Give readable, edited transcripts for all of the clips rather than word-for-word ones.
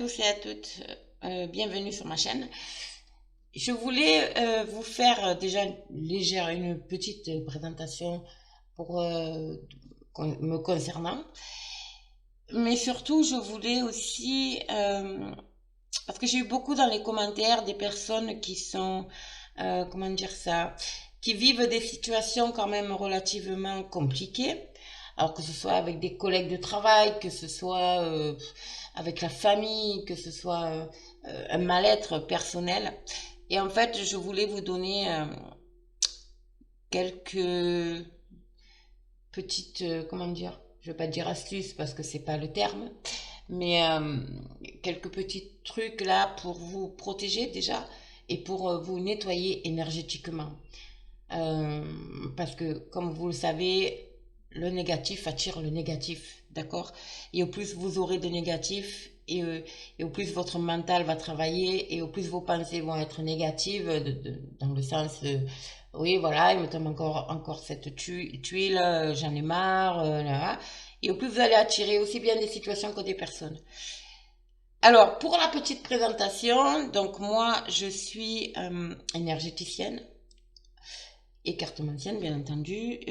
tous et à toutes, bienvenue sur ma chaîne. Je voulais vous faire déjà une petite présentation pour me concernant, mais surtout je voulais aussi, parce que j'ai eu beaucoup dans les commentaires des personnes qui sont, comment dire ça, qui vivent des situations quand même relativement compliquées. Alors que ce soit avec des collègues de travail, que ce soit avec la famille, que ce soit un mal-être personnel. Et en fait, je voulais vous donner quelques petites, comment dire, je ne vais pas dire astuces parce que c'est pas le terme, mais quelques petits trucs là pour vous protéger déjà et pour vous nettoyer énergétiquement. Parce que, comme vous le savez, le négatif attire le négatif, d'accord? Et au plus vous aurez de négatif, et au plus votre mental va travailler, et au plus vos pensées vont être négatives, dans le sens, oui, voilà, il me tombe encore cette tuile, j'en ai marre, là. Et au plus vous allez attirer aussi bien des situations que des personnes. Alors, pour la petite présentation, donc moi, je suis énergéticienne et cartomancienne, bien entendu.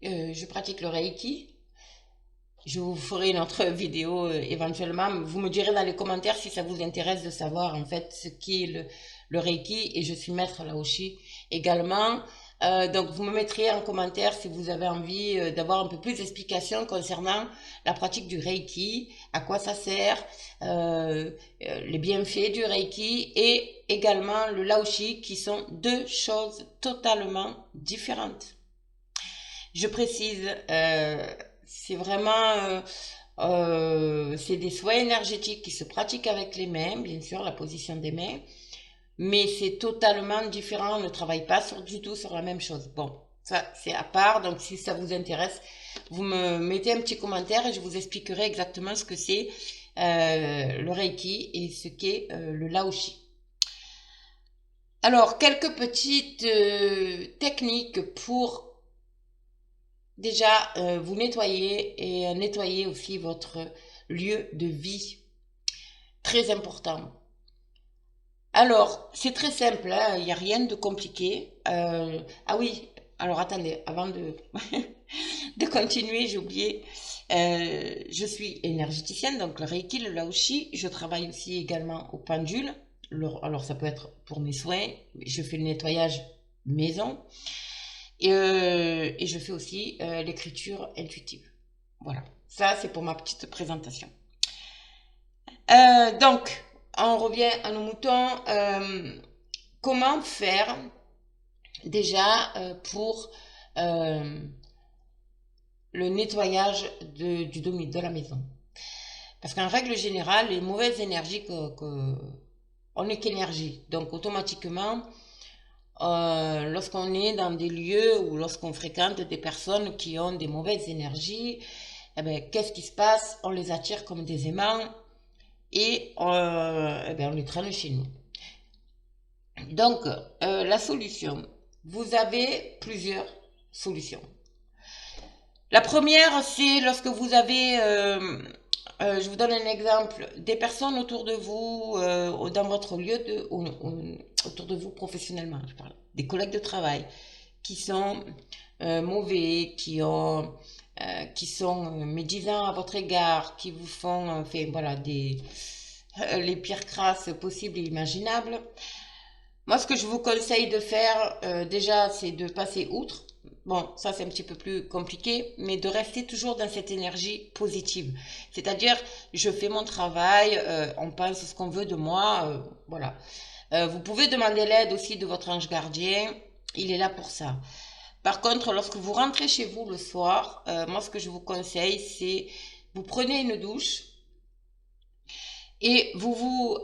Je pratique le Reiki. Je vous ferai une autre vidéo éventuellement. Vous me direz dans les commentaires si ça vous intéresse de savoir en fait ce qu'est le Reiki. Et je suis maître Laoshi également. Donc vous me mettrez en commentaire si vous avez envie d'avoir un peu plus d'explications concernant la pratique du Reiki, à quoi ça sert, les bienfaits du Reiki et également le Laoshi qui sont deux choses totalement différentes. Je précise, c'est vraiment, c'est des soins énergétiques qui se pratiquent avec les mains, bien sûr, la position des mains, mais c'est totalement différent, on ne travaille pas du tout sur la même chose. Bon, ça c'est à part, donc si ça vous intéresse, vous me mettez un petit commentaire et je vous expliquerai exactement ce que c'est le Reiki et ce qu'est le Laoshi. Alors, quelques petites techniques pour déjà vous nettoyer et nettoyer aussi votre lieu de vie. Très important. Alors, c'est très simple, hein, il n'y a rien de compliqué. Ah oui, alors attendez, avant de, de continuer, j'ai oublié. Je suis énergéticienne, donc le Reiki, le Laoshi. Je travaille aussi également au pendule. Alors, ça peut être pour mes soins. Je fais le nettoyage maison. Et je fais aussi l'écriture intuitive. Voilà, ça c'est pour ma petite présentation. Donc, on revient à nos moutons. Comment faire déjà pour le nettoyage de la maison? Parce qu'en règle générale, les mauvaises énergies on n'est qu'énergie. Donc automatiquement, lorsqu'on est dans des lieux ou lorsqu'on fréquente des personnes qui ont des mauvaises énergies, eh ben, qu'est-ce qui se passe? On les attire comme des aimants et eh ben, on les traîne chez nous. Donc, la solution, vous avez plusieurs solutions. La première, c'est lorsque vous avez, je vous donne un exemple, des personnes autour de vous, dans votre lieu autour de vous professionnellement, je parle, des collègues de travail qui sont mauvais, qui sont médisants à votre égard, qui vous font, enfin voilà, les pires crasses possibles et imaginables. Moi, ce que je vous conseille de faire, déjà, c'est de passer outre. Bon, ça c'est un petit peu plus compliqué, mais de rester toujours dans cette énergie positive. C'est-à-dire, je fais mon travail, on pense ce qu'on veut de moi, voilà. Vous pouvez demander l'aide aussi de votre ange gardien, il est là pour ça. Par contre, lorsque vous rentrez chez vous le soir, moi ce que je vous conseille, c'est vous prenez une douche et vous vous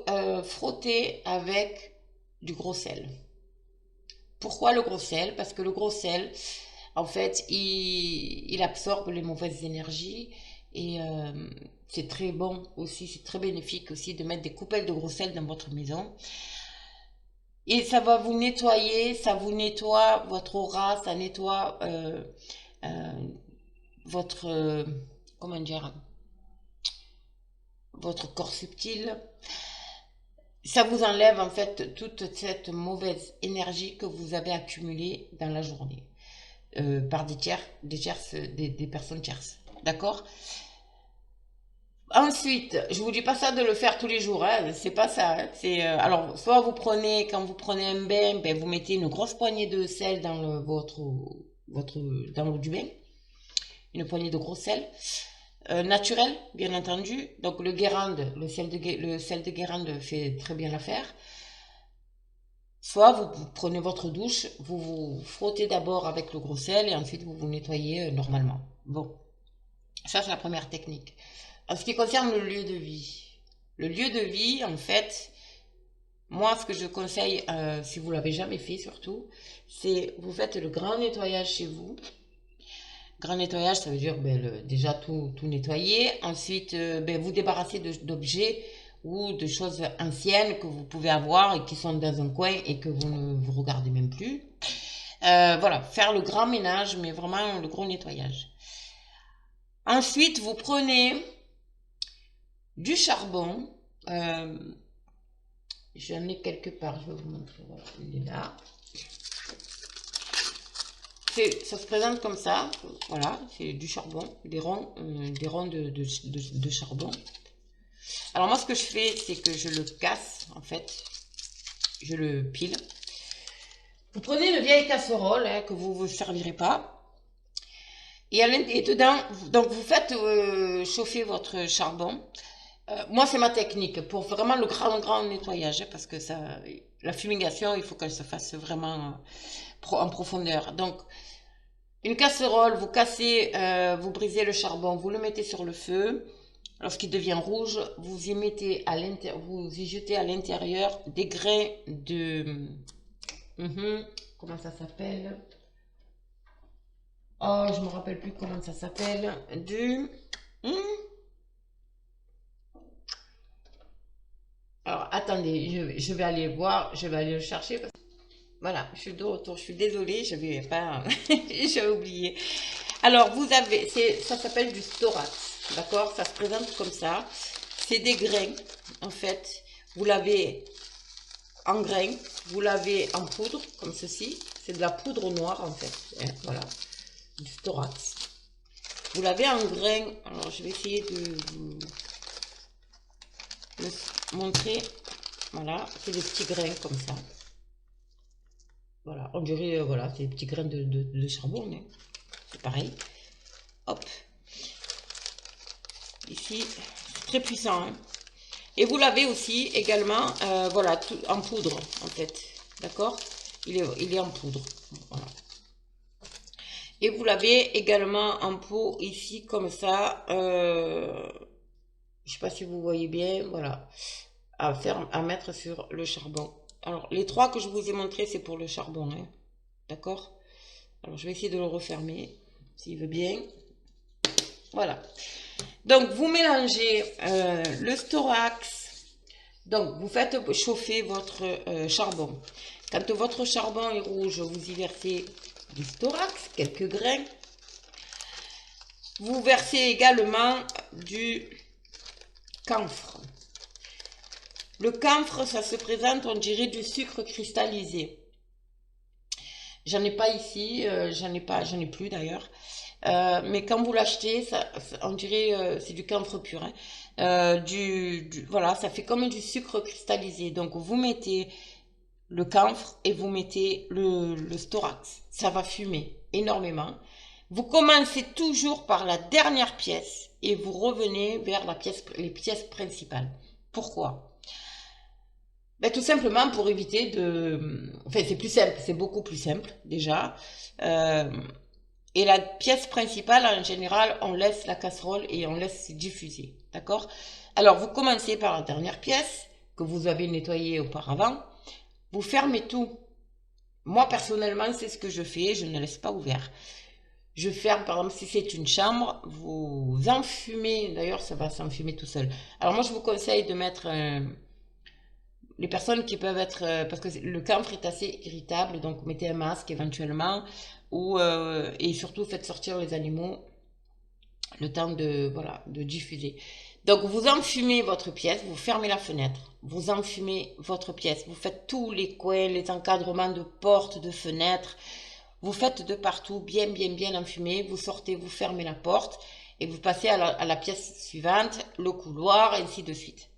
frottez avec du gros sel. Pourquoi le gros sel? Parce que le gros sel, en fait, il absorbe les mauvaises énergies et c'est très bon aussi, c'est très bénéfique aussi de mettre des coupelles de gros sel dans votre maison. Et ça va vous nettoyer, ça vous nettoie votre aura, ça nettoie votre, comment dire, votre corps subtil. Ça vous enlève en fait toute cette mauvaise énergie que vous avez accumulée dans la journée par des personnes tierces. D'accord? Ensuite, je vous dis pas ça de le faire tous les jours, hein, c'est pas ça. Hein, c'est alors soit vous prenez quand vous prenez un bain, ben, vous mettez une grosse poignée de sel dans votre dans l'eau du bain, une poignée de gros sel naturel, bien entendu. Donc le Guérande, le sel de Guérande fait très bien l'affaire. Soit vous prenez votre douche, vous vous frottez d'abord avec le gros sel et ensuite vous vous nettoyez normalement. Bon, ça c'est la première technique. En ce qui concerne le lieu de vie, en fait, moi, ce que je conseille, si vous l'avez jamais fait surtout, c'est vous faites le grand nettoyage chez vous. Grand nettoyage, ça veut dire ben, déjà tout nettoyer. Ensuite, ben, vous débarrasser d'objets ou de choses anciennes que vous pouvez avoir et qui sont dans un coin et que vous ne vous regardez même plus. Voilà, faire le grand ménage, mais vraiment le gros nettoyage. Ensuite, vous prenez du charbon. J'en ai quelque part, je vais vous montrer. Voilà, il est là. Ça se présente comme ça. Voilà, c'est du charbon, des ronds de charbon. Alors moi, ce que je fais, c'est que je le casse, en fait. Je le pile. Vous prenez une vieille casserole hein, que vous ne vous servirez pas. Et dedans, donc vous faites chauffer votre charbon. Moi, c'est ma technique pour vraiment le grand nettoyage, hein, parce que ça, la fumigation, il faut qu'elle se fasse vraiment en profondeur. Donc, une casserole, vous cassez, vous brisez le charbon, vous le mettez sur le feu. Lorsqu'il devient rouge, vous y jetez à l'intérieur des grains de... comment ça s'appelle? Oh, je me rappelle plus comment ça s'appelle. Alors, attendez, je vais aller voir, je vais aller le chercher. Voilà, je suis de retour, je suis désolée, je vais pas... j'ai oublié. Alors, vous avez, ça s'appelle du storax, d'accord? Ça se présente comme ça. C'est des grains, en fait. Vous l'avez en grains, vous l'avez en poudre, comme ceci. C'est de la poudre noire, en fait. Hein, voilà, du storax. Vous l'avez en grains. Alors, je vais essayer de vous le montrer. Voilà, c'est des petits grains comme ça. Voilà, on dirait, voilà, c'est des petits grains de charbon. Hein. C'est pareil. Hop. Ici, c'est très puissant. Hein. Et vous l'avez aussi également, voilà, tout, en poudre, en fait. D'accord, il est en poudre. Voilà. Et vous l'avez également en pot ici, comme ça. Je sais pas si vous voyez bien. Voilà. À mettre sur le charbon. Alors, les trois que je vous ai montrés, c'est pour le charbon. Hein. D'accord. Alors, je vais essayer de le refermer, s'il veut bien. Voilà. Donc, vous mélangez le storax. Donc, vous faites chauffer votre charbon. Quand votre charbon est rouge, vous y versez du storax, quelques grains. Vous versez également du camphre. Le camphre, ça se présente, on dirait du sucre cristallisé. J'en ai pas ici, j'en ai plus d'ailleurs. Mais quand vous l'achetez, on dirait c'est du camphre pur. Hein. Voilà, ça fait comme du sucre cristallisé. Donc vous mettez le camphre et vous mettez le storax. Ça va fumer énormément. Vous commencez toujours par la dernière pièce et vous revenez vers les pièces principales. Pourquoi? Ben, tout simplement pour éviter de... Enfin, c'est plus simple, c'est beaucoup plus simple déjà. Et la pièce principale, en général, on laisse la casserole et on laisse diffuser. D'accord? Alors, vous commencez par la dernière pièce que vous avez nettoyée auparavant. Vous fermez tout. Moi, personnellement, c'est ce que je fais. Je ne laisse pas ouvert. Je ferme, par exemple, si c'est une chambre, vous enfumez. D'ailleurs, ça va s'enfumer tout seul. Alors, moi, je vous conseille de mettre... les personnes qui peuvent être... parce que le camphre est assez irritable. Donc, mettez un masque éventuellement. Et surtout, faites sortir les animaux le temps de, voilà, de diffuser. Donc, vous enfumez votre pièce, vous fermez la fenêtre, vous enfumez votre pièce, vous faites tous les coins, les encadrements de portes, de fenêtres, vous faites de partout, bien, bien, bien enfumé, vous sortez, vous fermez la porte et vous passez à la pièce suivante, le couloir, et ainsi de suite.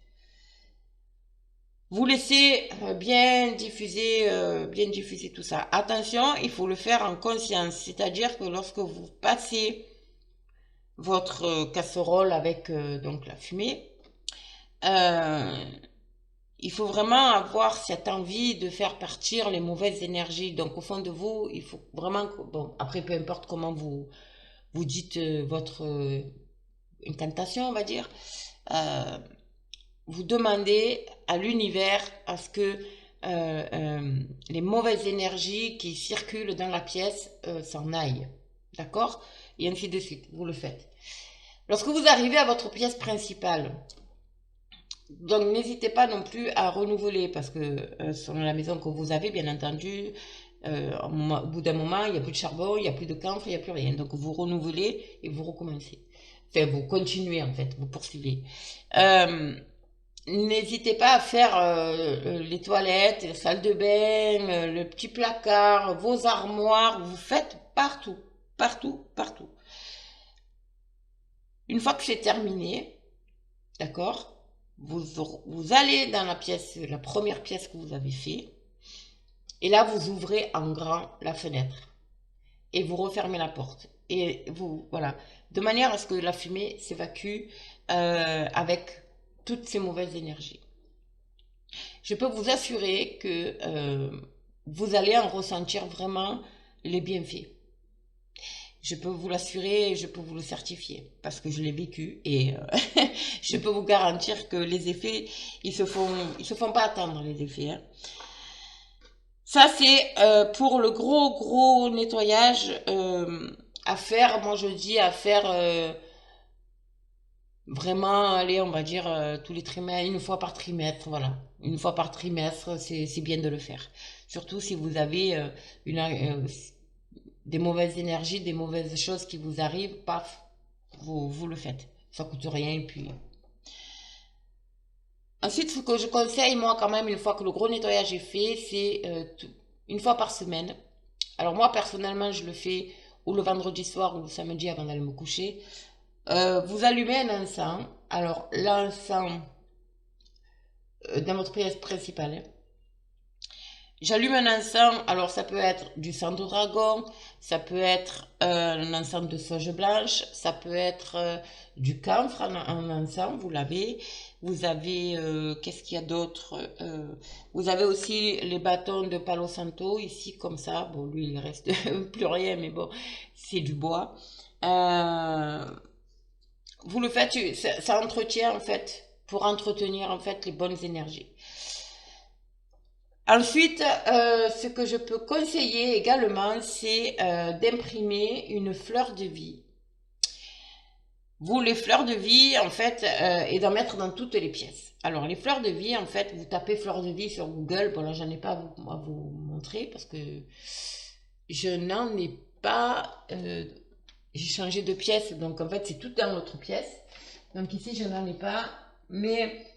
Vous laissez bien diffuser tout ça. Attention, il faut le faire en conscience, c'est-à-dire que lorsque vous passez votre casserole avec donc la fumée, il faut vraiment avoir cette envie de faire partir les mauvaises énergies. Donc au fond de vous, il faut vraiment que, bon, après peu importe comment vous dites votre incantation, on va dire, vous demandez à l'univers à ce que les mauvaises énergies qui circulent dans la pièce s'en aillent. D'accord? Et ainsi de suite. Vous le faites. Lorsque vous arrivez à votre pièce principale, donc n'hésitez pas non plus à renouveler parce que selon la maison que vous avez, bien entendu, au bout d'un moment, il n'y a plus de charbon, il n'y a plus de camphre, il n'y a plus rien. Donc vous renouvelez et vous recommencez. Enfin, vous continuez en fait, vous poursuivez. N'hésitez pas à faire les toilettes, la salle de bain, le petit placard, vos armoires. Vous faites partout, partout, partout. Une fois que c'est terminé, d'accord, vous allez dans la pièce, la première pièce que vous avez fait. Et là, vous ouvrez en grand la fenêtre. Et vous refermez la porte. Et vous, voilà. De manière à ce que la fumée s'évacue avec toutes ces mauvaises énergies. Je peux vous assurer que vous allez en ressentir vraiment les bienfaits. Je peux vous l'assurer, je peux vous le certifier parce que je l'ai vécu et je peux vous garantir que les effets, ils se font pas attendre les effets. Hein. Ça c'est pour le gros nettoyage à faire. Moi je dis à faire vraiment, allez, on va dire tous les trimestres, une fois par trimestre, voilà. Une fois par trimestre, c'est bien de le faire. Surtout si vous avez des mauvaises énergies, des mauvaises choses qui vous arrivent, paf, vous le faites. Ça coûte rien et puis... Ensuite, ce que je conseille, moi, quand même, une fois que le gros nettoyage est fait, c'est une fois par semaine. Alors moi, personnellement, je le fais ou le vendredi soir ou le samedi avant d'aller me coucher. Vous allumez un encens. Alors, l'encens dans votre pièce principale. Hein. J'allume un encens, alors ça peut être du sang de dragon, ça peut être un encens de sauge blanche, ça peut être du camphre en encens, vous l'avez. Vous avez, qu'est-ce qu'il y a d'autre vous avez aussi les bâtons de Palo Santo, ici comme ça. Bon, lui, il reste plus rien, mais bon, c'est du bois. Vous le faites, ça entretient en fait, pour entretenir en fait les bonnes énergies. Ensuite, ce que je peux conseiller également, c'est d'imprimer une fleur de vie. Vous, les fleurs de vie, en fait, et d'en mettre dans toutes les pièces. Alors, les fleurs de vie, en fait, vous tapez fleurs de vie sur Google. Bon, là, j'en ai pas à vous montrer parce que je n'en ai pas. J'ai changé de pièce, donc en fait, c'est tout dans l'autre pièce. Donc ici, je n'en ai pas. Mais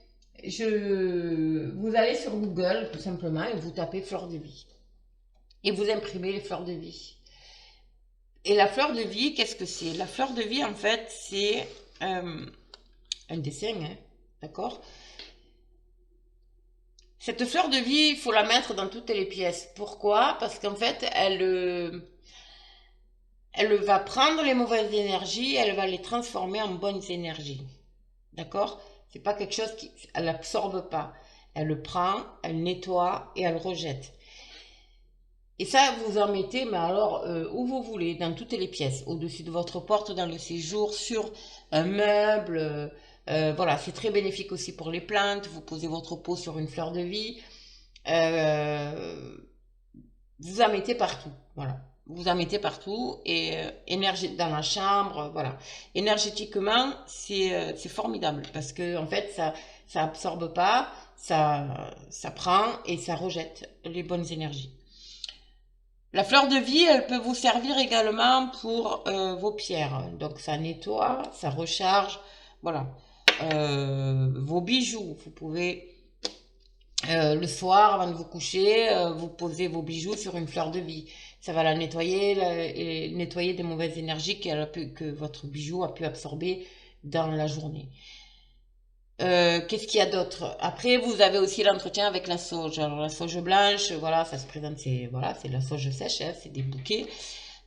vous allez sur Google tout simplement et vous tapez fleur de vie et vous imprimez les fleurs de vie. Et la fleur de vie, qu'est-ce que c'est? La fleur de vie, en fait, c'est un dessin, hein, d'accord? Cette fleur de vie, il faut la mettre dans toutes les pièces. Pourquoi? Parce qu'en fait, elle va prendre les mauvaises énergies, elle va les transformer en bonnes énergies. D'accord? C'est pas quelque chose elle absorbe pas. Elle le prend, elle nettoie et elle rejette. Et ça, vous en mettez, mais alors où vous voulez, dans toutes les pièces, au-dessus de votre porte, dans le séjour, sur un meuble. Voilà, c'est très bénéfique aussi pour les plantes. Vous posez votre pot sur une fleur de vie. Vous en mettez partout. Voilà. Vous en mettez partout et dans la chambre, voilà. Énergétiquement, c'est formidable parce que en fait, ça absorbe pas, ça prend et ça rejette les bonnes énergies. La fleur de vie, elle peut vous servir également pour vos pierres. Donc ça nettoie, ça recharge, voilà. vos bijoux. Vous pouvez, le soir, avant de vous coucher, vous poser vos bijoux sur une fleur de vie. Ça va la nettoyer et nettoyer des mauvaises énergies que votre bijou a pu absorber dans la journée. Qu'est-ce qu'il y a d'autre? Après, vous avez aussi l'entretien avec la sauge. Alors, la sauge blanche, voilà, ça se présente, c'est voilà, c'est de la sauge sèche, hein, c'est des bouquets.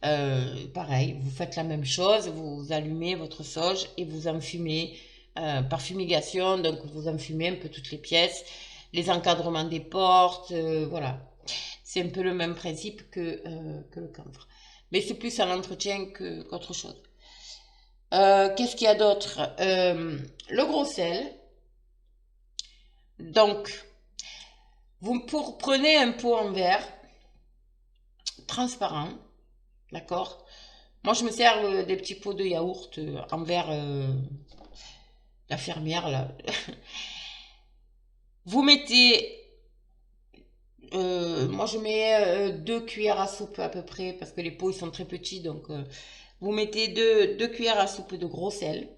Pareil, vous faites la même chose, vous allumez votre sauge et vous enfumez par fumigation. Donc, vous enfumez un peu toutes les pièces, les encadrements des portes, voilà. C'est un peu le même principe que le camphre. Mais c'est plus un entretien qu'autre chose. Qu'est-ce qu'il y a d'autre? Le gros sel. Donc, prenez un pot en verre transparent, d'accord? Moi, je me sers des petits pots de yaourt en verre, la fermière, là. Vous mettez, moi, je mets 2 cuillères à soupe à peu près, parce que les pots, ils sont très petits, donc vous mettez deux cuillères à soupe de gros sel.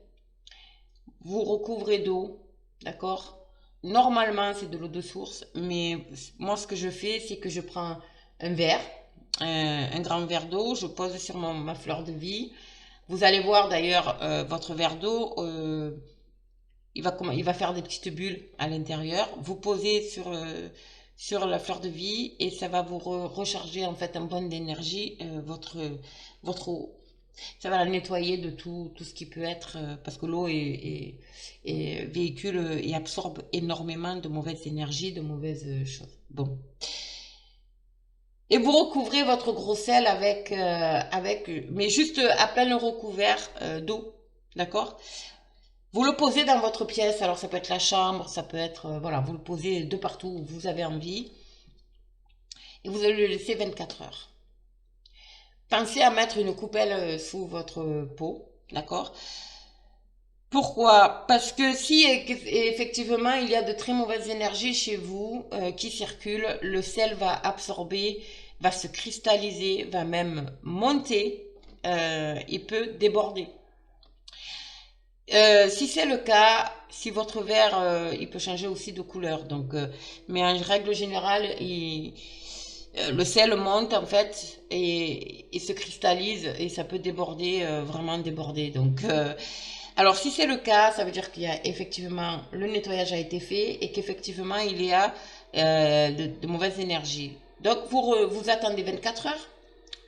Vous recouvrez d'eau, d'accord? Normalement, c'est de l'eau de source, mais moi, ce que je fais, c'est que je prends un verre, un grand verre d'eau, je pose sur ma fleur de vie. Vous allez voir d'ailleurs, votre verre d'eau, il va faire des petites bulles à l'intérieur. Vous posez sur la fleur de vie et ça va vous recharger en fait en bonne d'énergie votre eau. Ça va la nettoyer de tout ce qui peut être, parce que l'eau véhicule et absorbe énormément de mauvaises énergies, de mauvaises choses. Bon. Et vous recouvrez votre gros sel mais juste à peine recouvert d'eau, d'accord? Vous le posez dans votre pièce, alors ça peut être la chambre, ça peut être, voilà, vous le posez de partout où vous avez envie. Et vous allez le laisser 24 heures. Pensez à mettre une coupelle sous votre pot, d'accord? Pourquoi? Parce que si effectivement il y a de très mauvaises énergies chez vous qui circulent, le sel va absorber, va se cristalliser, va même monter et peut déborder. Si c'est le cas, si votre verre, il peut changer aussi de couleur. Donc, mais en règle générale, le sel monte en fait et se cristallise et ça peut déborder, vraiment déborder. Donc, alors si c'est le cas, ça veut dire qu'il y a effectivement le nettoyage a été fait et qu'effectivement il y a de mauvaises énergies. Donc vous attendez 24 heures.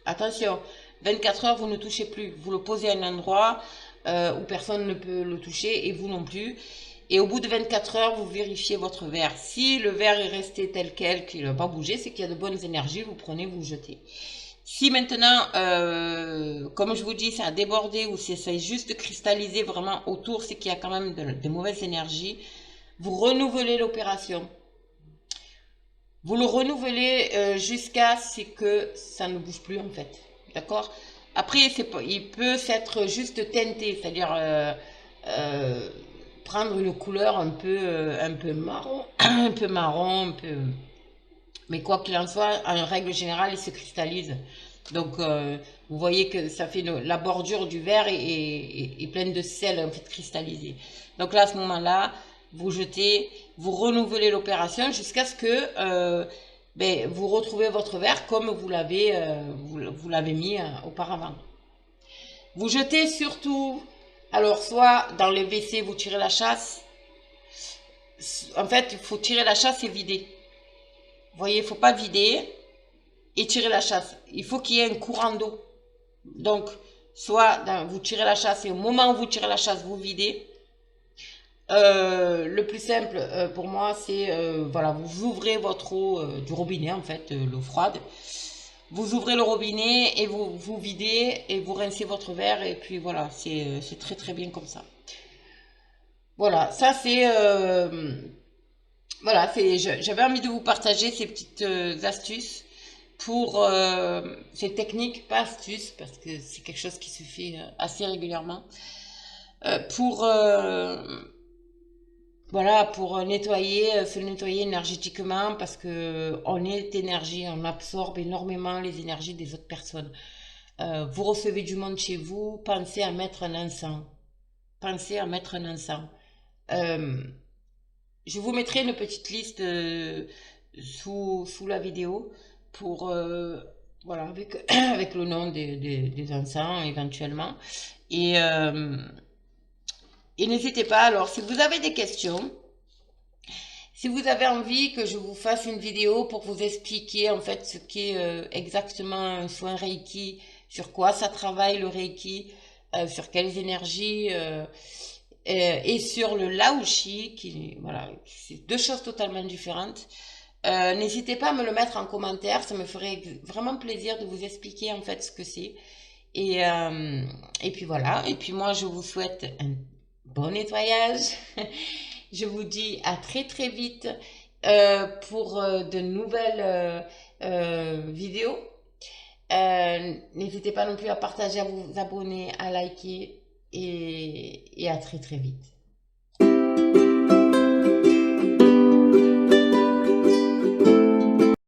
Attention, 24 heures, vous ne touchez plus. Vous le posez à un endroit où personne ne peut le toucher et vous non plus. Et au bout de 24 heures, vous vérifiez votre verre. Si le verre est resté tel quel, qu'il n'a pas bougé, c'est qu'il y a de bonnes énergies, vous prenez, vous jetez. Si maintenant, comme je vous dis, ça a débordé ou si ça est juste cristallisé vraiment autour, c'est qu'il y a quand même de mauvaises énergies, vous renouvelez l'opération. Vous le renouvelez jusqu'à ce que ça ne bouge plus en fait. D'accord? Après, il peut s'être juste teinté, c'est-à-dire prendre une couleur un peu marron, un peu marron, un peu. Mais quoi qu'il en soit, en règle générale, il se cristallise. Donc, vous voyez que ça fait la bordure du verre est pleine de sel en fait cristallisé. Donc là, à ce moment-là, vous jetez, vous renouvelez l'opération jusqu'à ce que vous retrouvez votre verre comme vous l'avez mis auparavant. Vous jetez surtout, alors soit dans les WC, vous tirez la chasse. En fait, il faut tirer la chasse et vider. Vous voyez, il ne faut pas vider et tirer la chasse. Il faut qu'il y ait un courant d'eau. Donc, soit vous tirez la chasse et au moment où vous tirez la chasse, vous videz. Le plus simple pour moi, c'est voilà, vous ouvrez votre eau du robinet, en fait, l'eau froide. Vous ouvrez le robinet et vous videz et vous rincez votre verre et puis voilà, c'est très très bien comme ça. Voilà, ça c'est voilà, j'avais envie de vous partager ces petites astuces pour ces techniques, pas astuces, parce que c'est quelque chose qui se fait assez régulièrement, pour voilà, pour nettoyer, se nettoyer énergétiquement, parce que on est énergie, on absorbe énormément les énergies des autres personnes. Vous recevez du monde chez vous, pensez à mettre un encens. Pensez à mettre un encens. Je vous mettrai une petite liste sous la vidéo pour voilà avec avec le nom des encens éventuellement et, euh, et n'hésitez pas alors si vous avez des questions, si vous avez envie que je vous fasse une vidéo pour vous expliquer en fait ce qu'est exactement un soin Reiki, sur quoi ça travaille le Reiki, sur quelles énergies et sur le Laoshi, qui voilà, c'est deux choses totalement différentes. N'hésitez pas à me le mettre en commentaire, ça me ferait vraiment plaisir de vous expliquer en fait ce que c'est. Et, euh, et puis voilà, et puis moi je vous souhaite un bon nettoyage. Je vous dis à très très vite pour de nouvelles vidéos. N'hésitez pas non plus à partager, à vous abonner, à liker et à très très vite.